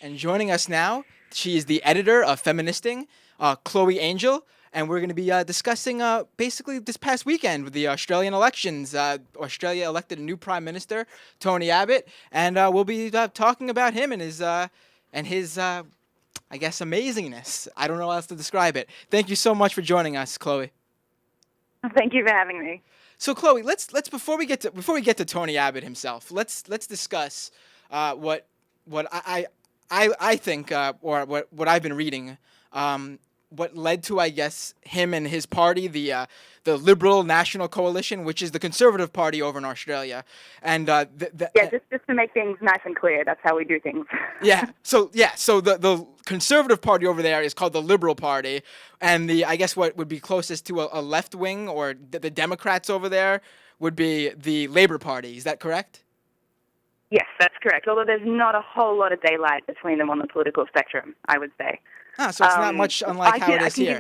And joining us now, she is the editor of Feministing, Chloe Angyal, and we're going to be discussing basically this past weekend with the Australian elections. Australia elected a new Prime Minister, Tony Abbott, and we'll be talking about him and his I guess, amazingness. I don't know how else to describe it. Thank you so much for joining us, Chloe. Thank you for having me. So, Chloe, let's before we get to Tony Abbott himself, let's discuss what I think or what I've been reading. What led to, I guess, him and his party, the Liberal National Coalition, which is the Conservative Party over in Australia, and just to make things nice and clear, that's how we do things. So the Conservative Party over there is called the Liberal Party, and I guess what would be closest to a left wing or the Democrats over there would be the Labour Party. Is that correct? Yes, that's correct. Although there's not a whole lot of daylight between them on the political spectrum, I would say. So it's not much unlike how it is here.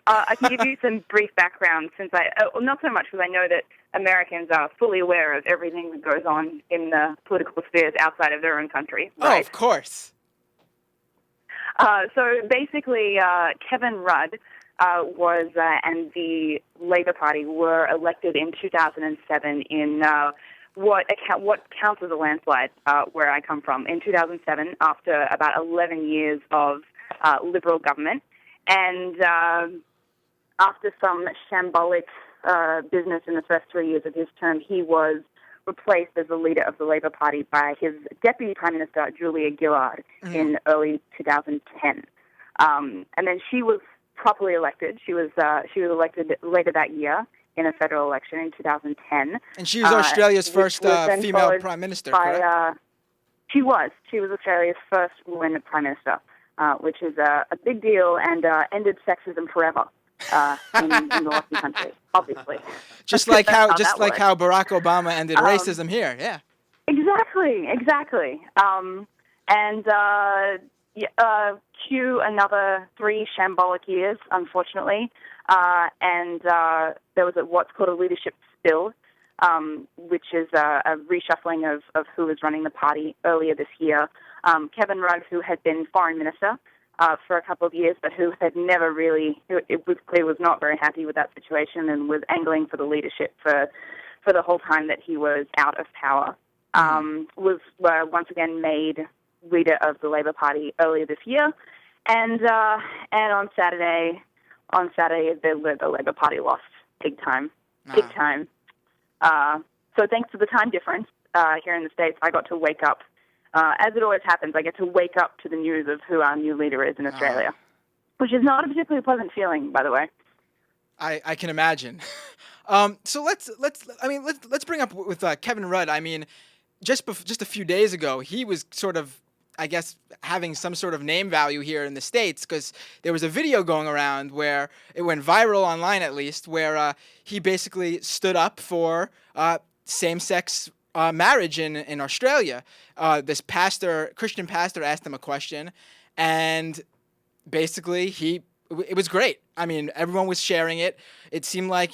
I can give you some brief background, since not so much because I know that Americans are fully aware of everything that goes on in the political spheres outside of their own country. Right? Oh, of course. So basically, Kevin Rudd and the Labour Party were elected in 2007 in what counts as a landslide where I come from. In 2007, after about 11 years of Liberal government, and after some shambolic business in the first 3 years of his term, he was replaced as the leader of the Labour Party by his Deputy Prime Minister, Julia Gillard, in early 2010. And then she was properly elected. She was elected later that year in a federal election in 2010. And she was Australia's first female Prime Minister, correct? She was Australia's first woman Prime Minister, which is a big deal and ended sexism forever in the Western country, obviously. Just like how Barack Obama ended racism here, yeah. Exactly. Cue another 3 shambolic years, unfortunately, and there was what's called a leadership spill, which is a reshuffling of who was running the party earlier this year. Kevin Rudd, who had been foreign minister for a couple of years, but who had never really, it was clear, was not very happy with that situation and was angling for the leadership for the whole time that he was out of power, was once again made leader of the Labour Party earlier this year, and on Saturday the Labour Party lost big time. So thanks to the time difference here in the States, I got to wake up. As it always happens, I get to wake up to the news of who our new leader is in Australia, which is not a particularly pleasant feeling, by the way. I can imagine. So let's bring up with Kevin Rudd. I mean, just a few days ago, he was sort of, I guess, having some sort of name value here in the States, because there was a video going around where it went viral online, at least, where he basically stood up for same-sex marriage in Australia. This Christian pastor, asked him a question, and basically it was great. I mean, everyone was sharing it. It seemed like,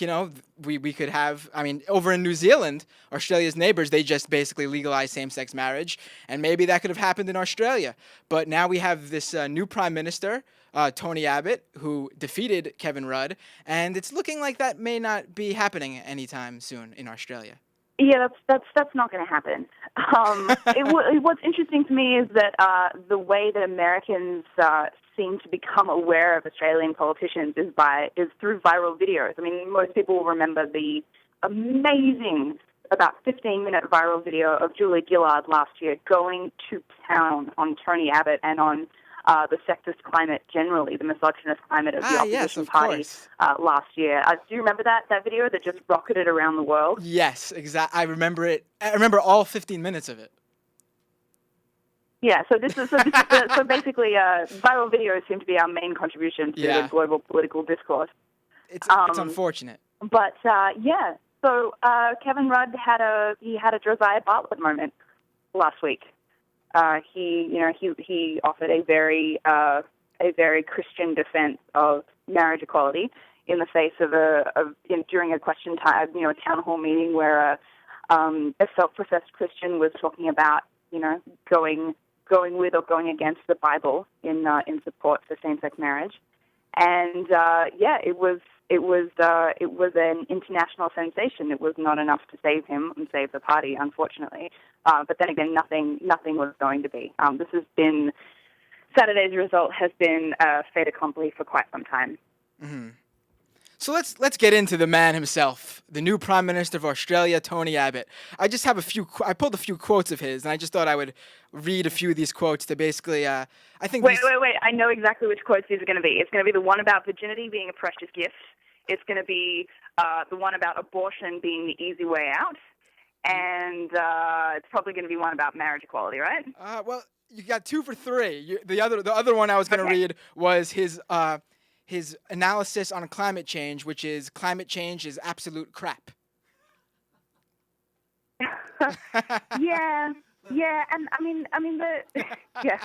we could have, over in New Zealand, Australia's neighbors, they just basically legalized same-sex marriage, and maybe that could have happened in Australia. But now we have this new Prime Minister, Tony Abbott, who defeated Kevin Rudd, and it's looking like that may not be happening anytime soon in Australia. Yeah, that's not going to happen. What's interesting to me is that the way that Americans seem to become aware of Australian politicians is through viral videos. I mean, most people will remember the amazing, about 15-minute viral video of Julia Gillard last year going to town on Tony Abbott and on the sexist climate generally, the misogynist climate of the opposition party last year. Do you remember that video that just rocketed around the world? Yes, exactly. I remember it. I remember all 15 minutes of it. Yeah, so basically, viral videos seem to be our main contribution to the global political discourse. It's unfortunate. But so Kevin Rudd had a Josiah Bartlett moment last week. He offered a very Christian defense of marriage equality in the face of during a question time, a town hall meeting where a self-professed Christian was talking about, going going with or going against the Bible in support for same-sex marriage. And it was an international sensation. It was not enough to save him and save the party, unfortunately. But then again, nothing was going to be. Saturday's result has been fait accompli for quite some time. Mm-hmm. So let's get into the man himself, the new Prime Minister of Australia, Tony Abbott. I just have I pulled a few quotes of his, and I just thought I would read a few of these quotes to basically, I think. Wait! I know exactly which quotes these are going to be. It's going to be the one about virginity being a precious gift. It's going to be the one about abortion being the easy way out, and it's probably going to be one about marriage equality, right? Well, you got 2 for 3. The other one I was going to read was his analysis on climate change, which is climate change is absolute crap. Yeah, and I mean yeah.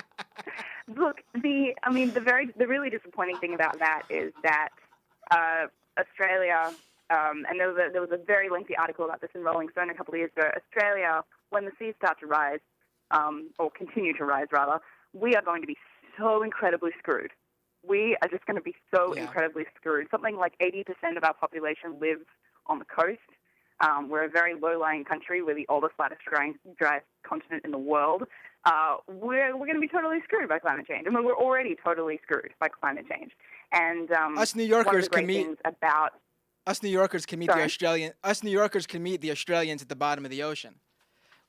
Look, the really disappointing thing about that is that Australia, and there was a very lengthy article about this in Rolling Stone a couple of years ago. Australia, when the seas start to rise, or continue to rise rather, we are going to be so incredibly screwed. We are just going to be so incredibly screwed. Something like 80% of our population lives on the coast. We're a very low-lying country. We're the oldest, flattest, driest continent in the world. We're going to be totally screwed by climate change. I mean, we're already totally screwed by climate change. And us New Yorkers can meet the Australians at the bottom of the ocean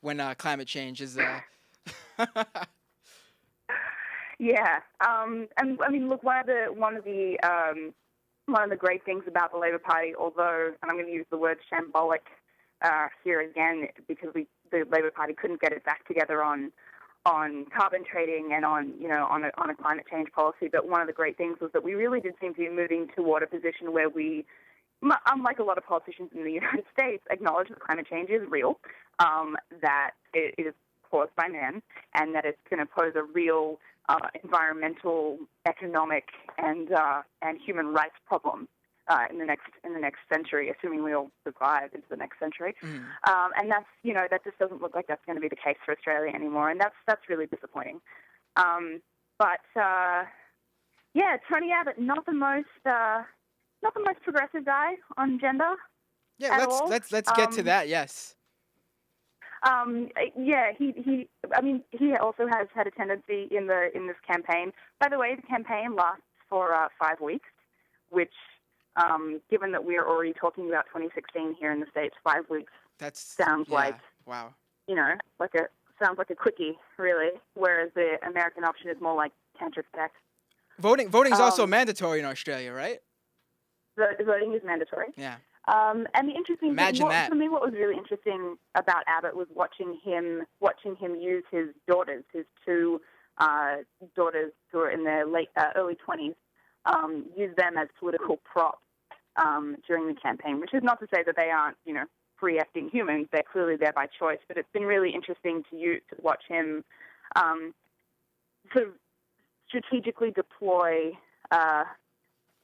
when climate change is. Yeah, and I mean, look, one of the great things about the Labor Party, although, and I'm going to use the word shambolic here again, because the Labor Party couldn't get its act together on carbon trading and on a climate change policy. But one of the great things was that we really did seem to be moving toward a position where we, unlike a lot of politicians in the United States, acknowledge that climate change is real, that it is caused by man, and that it's going to pose a real environmental, economic, and human rights problem in the next century, assuming we all survive into the next century. And that's that just doesn't look like that's going to be the case for Australia anymore, and that's really disappointing. But Tony Abbott, not the most progressive guy on gender. Yeah, let's get to that. Yes. He also has had a tendency in this campaign. By the way, the campaign lasts for 5 weeks, which, given that we are already talking about 2016 here in the States, 5 weeks sounds like wow. Sounds like a quickie, really. Whereas the American option is more like counter-attack. Voting is also mandatory in Australia, right? The voting is mandatory. Yeah. And the interesting thing, that. For me, what was really interesting about Abbott was watching him use his daughters, his 2 daughters who are in their early 20s, use them as political props during the campaign. Which is not to say that they aren't, free acting humans. They're clearly there by choice. But it's been really interesting to watch him sort of strategically deploy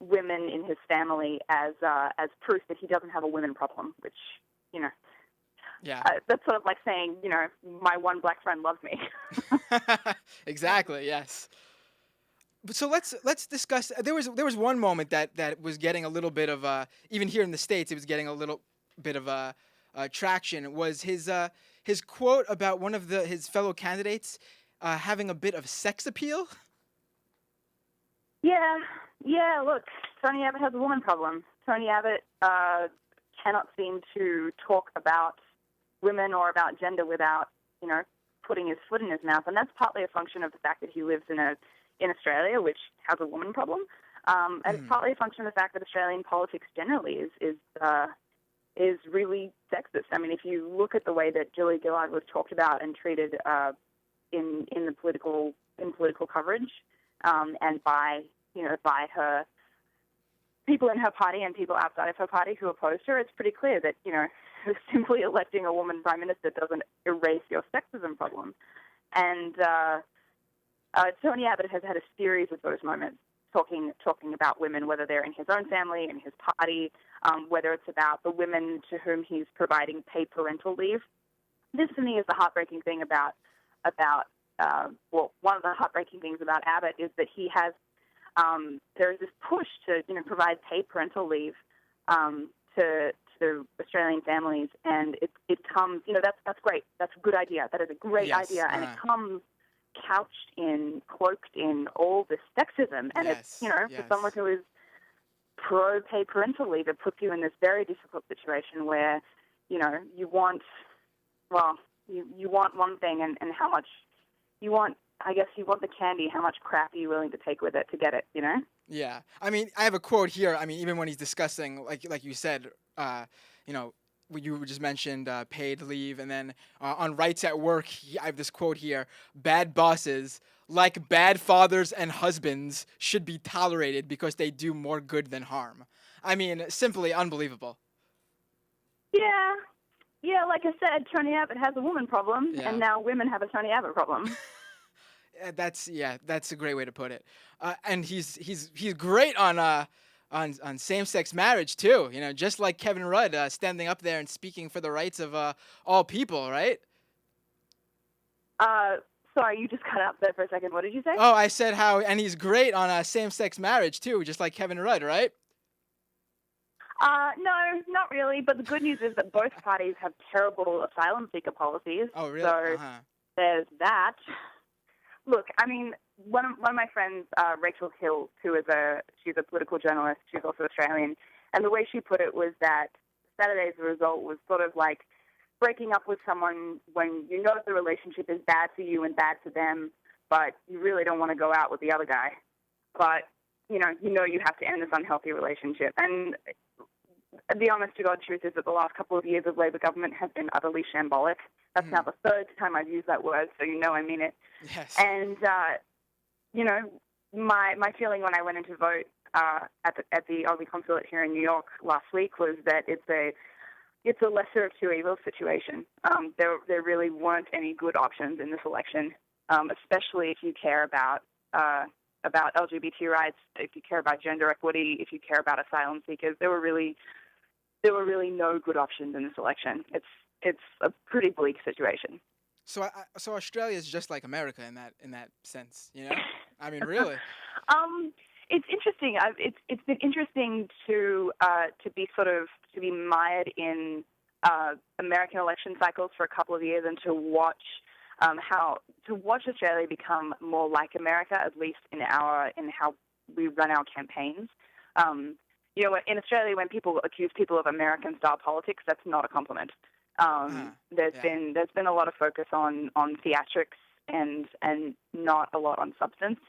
women in his family as proof that he doesn't have a women problem, which, that's sort of like saying, my one black friend loves me. Exactly. Yes. So let's discuss. There was one moment that was getting a little bit of even here in the States, it was getting a little bit of traction. It was his quote about one of his fellow candidates having a bit of sex appeal. Yeah, look, Tony Abbott has a woman problem. Tony Abbott cannot seem to talk about women or about gender without, putting his foot in his mouth, and that's partly a function of the fact that he lives in Australia, which has a woman problem, and it's partly a function of the fact that Australian politics generally is really sexist. I mean, if you look at the way that Julia Gillard was talked about and treated in political coverage, and by her people in her party and people outside of her party who opposed her, it's pretty clear that, simply electing a woman prime minister doesn't erase your sexism problem. And Tony Abbott has had a series of those moments talking about women, whether they're in his own family, in his party, whether it's about the women to whom he's providing paid parental leave. This, to me, is the heartbreaking thing about well, one of the heartbreaking things about Abbott is that he has there is this push to provide paid parental leave to Australian families, and it comes that's great. That's a good idea. That is a great Yes. idea, and it comes cloaked in all this sexism, and it's for Yes. someone who is pro paid parental leave, it puts you in this very difficult situation where you want you want one thing, and how much you want. I guess you want the candy. How much crap are you willing to take with it to get it? Yeah. I mean, I have a quote here. I mean, even when he's discussing, like you said, you know, what you just mentioned, paid leave, and then on rights at work, I have this quote here: "Bad bosses, like bad fathers and husbands, should be tolerated because they do more good than harm." I mean, simply unbelievable. Yeah, yeah. Like I said, Tony Abbott has a woman problem, Yeah. and now women have a Tony Abbott problem. That's a great way to put it. And he's great on same-sex marriage too. Just like Kevin Rudd, standing up there and speaking for the rights of all people, right? Sorry, you just cut out there for a second. What did you say? Oh, I said and he's great on same-sex marriage too, just like Kevin Rudd, right? No, not really. But the good news is that both parties have terrible asylum seeker policies. Oh, really? So there's that. Look, I mean, one of my friends, Rachel Hill, she's a political journalist. She's also Australian, and the way she put it was that Saturday's result was sort of like breaking up with someone when you know the relationship is bad for you and bad for them, but you really don't want to go out with the other guy. But you have to end this unhealthy relationship. And the honest to God truth is that the last couple of years of Labor government have been utterly shambolic. That's now the third time I've used that word, so I mean it. Yes. And my feeling when I went in to vote at the Aussie consulate here in New York last week was that it's a lesser of two evils situation. There really weren't any good options in this election, especially if you care about LGBT rights, if you care about gender equity, if you care about asylum seekers. There were really no good options in this election. It's a pretty bleak situation. So Australia is just like America in that sense, I mean, really. It's interesting. It's been interesting to be mired in American election cycles for a couple of years and to watch Australia become more like America, at least in how we run our campaigns. In Australia, when people accuse people of American-style politics, that's not a compliment. There's been a lot of focus on theatrics and not a lot on substance,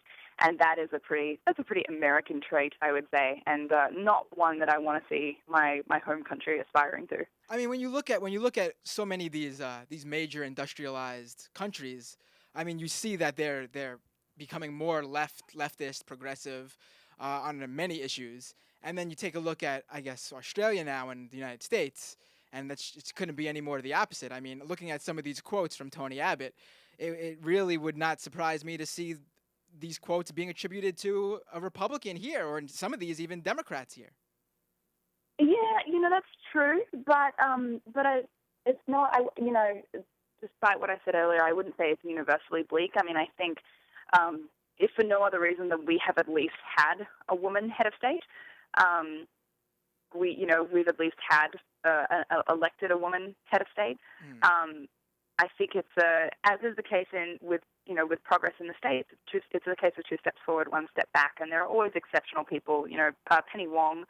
and that's a pretty American trait, I would say, and not one that I want to see my home country aspiring to. I mean, when you look at so many of these major industrialized countries, I mean, you see that they're becoming more leftist, progressive on many issues. And then you take a look at, I guess, Australia now and the United States, and it couldn't be any more the opposite. I mean, looking at some of these quotes from Tony Abbott, it really would not surprise me to see these quotes being attributed to a Republican here, or in some of these even Democrats here. Yeah, that's true, but it's not. Despite what I said earlier, I wouldn't say it's universally bleak. I mean, I think if for no other reason than we have at least had a woman head of state. We've at least had elected a woman head of state. I think it's as is the case with progress in the states. It's a case of two steps forward, one step back, and there are always exceptional people. Penny Wong,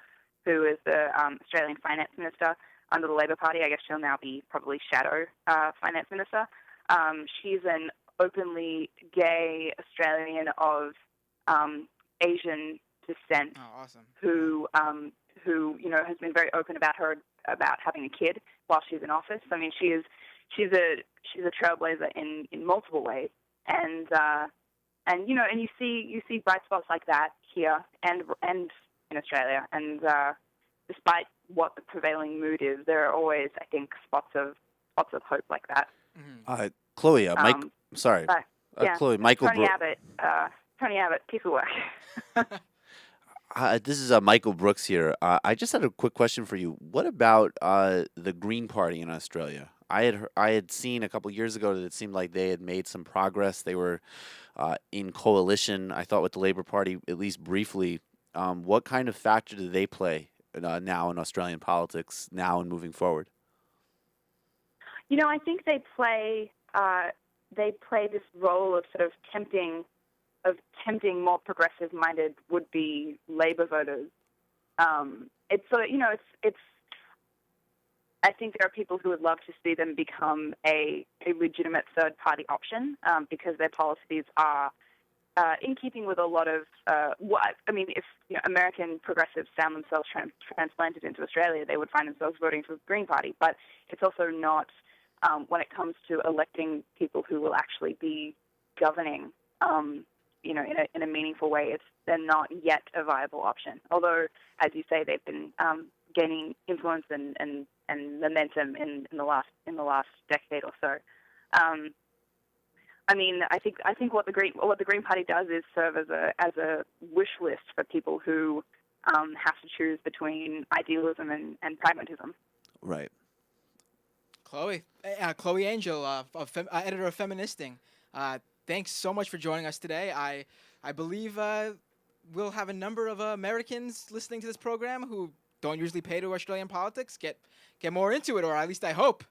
who is the Australian finance minister under the Labor Party. I guess she'll now be probably shadow finance minister. She's an openly gay Australian of Asian descent. Oh, awesome. Who has been very open about having a kid while she's in office. I mean, she's a trailblazer in multiple ways, and you see bright spots like that here and in Australia. And despite what the prevailing mood is, there are always, I think, spots of hope like that. Mm-hmm. Chloe, sorry. Chloe, Michael. Tony Abbott, piece of work. This is Michael Brooks here. I just had a quick question for you. What about the Green Party in Australia? I had seen a couple years ago that it seemed like they had made some progress. They were in coalition, I thought, with the Labour Party, at least briefly. What kind of factor do they play now in Australian politics, now and moving forward? I think they play this role of sort of tempting more progressive-minded would-be Labour voters. It's sort of, it's. I think there are people who would love to see them become a legitimate third-party option because their policies are in keeping with a lot of if American progressives found themselves transplanted into Australia, they would find themselves voting for the Green Party. But it's also not when it comes to electing people who will actually be governing, in a meaningful way. They're not yet a viable option. Although, as you say, they've been gaining influence and momentum in the last decade or so. I think what the Green Party does is serve as a wish list for people who have to choose between idealism and pragmatism. Right. Chloe Angyal, editor of Feministing. Thanks so much for joining us today. I believe we'll have a number of Americans listening to this program who don't usually pay to Australian politics get more into it, or at least I hope.